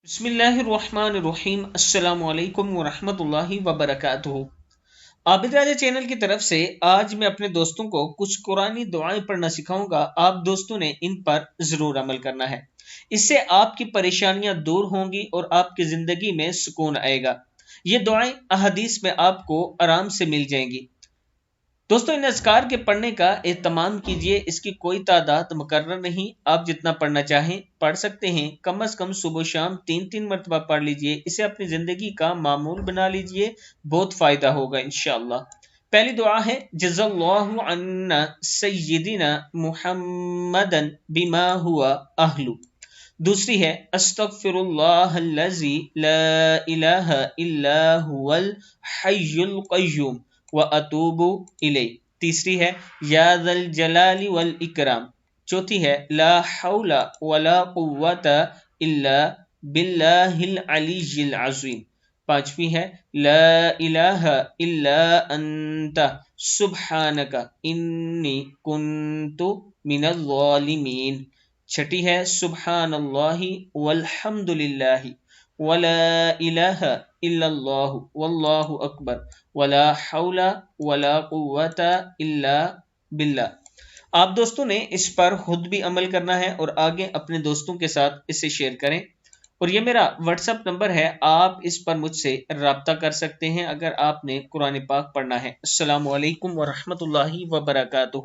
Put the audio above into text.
बिस्मिल्लाहिर्रहमानिर्रहीम। अस्सलाम वालेकुम वरहमतुल्लाहि वबरकातुहू। आबिद राजा चैनल की तरफ से आज मैं अपने दोस्तों को कुछ कुरानी दुआएं पढ़ना सिखाऊंगा। आप दोस्तों ने इन पर जरूर अमल करना है। इससे आपकी परेशानियां दूर होंगी और आपकी जिंदगी में सुकून आएगा। ये दुआएं अहदीस में आपको आराम से मिल जाएंगी। दोस्तों, इन अज़कार के पढ़ने का एहतमाम कीजिए। इसकी कोई तादाद मुकर्रर नहीं, आप जितना पढ़ना चाहें पढ़ सकते हैं। कम अज कम सुबह शाम 3-3 मरतबा पढ़ लीजिए। इसे अपनी जिंदगी का मामूल बना लीजिए, बहुत फायदा होगा इंशाअल्लाह। पहली दुआ है जज़ल्लाहु अन्ना सय्यिदिना मुहम्मदन बिमा हुआ अहलु। दूसरी है अस्तगफिरुल्लाहल्लज़ी ला इलाहा इल्ला हुवल हय्युल क़य्यूम व अतूबु इलैह। तीसरी है या ज़ल जलाली वल इकराम। चौथी है ला हौला वला कुव्वता इल्ला बिल्लाहिल अलिय्यिल अज़ीम। पांचवी है ला इलाहा इल्ला अंता सुब्हानका इन्नी कुन्तु मिनज़ ज़ालिमीन। छठी है सुब्हानल्लाहि वल्हम्दुलिल्लाहि वला इलाहा इल्लल्लाहु वल्लाहु अकबर वला हौला वला कुव्वता इल्ला बिल्लाह। आप दोस्तों ने इस पर खुद भी अमल करना है और आगे अपने दोस्तों के साथ इसे शेयर करें। और ये मेरा व्हाट्सएप नंबर है, आप इस पर मुझसे राब्ता कर सकते हैं अगर आपने कुरान पाक पढ़ना है। अस्सलामु अलैकुम वरहमतुल्लाहि वबरकातुहू।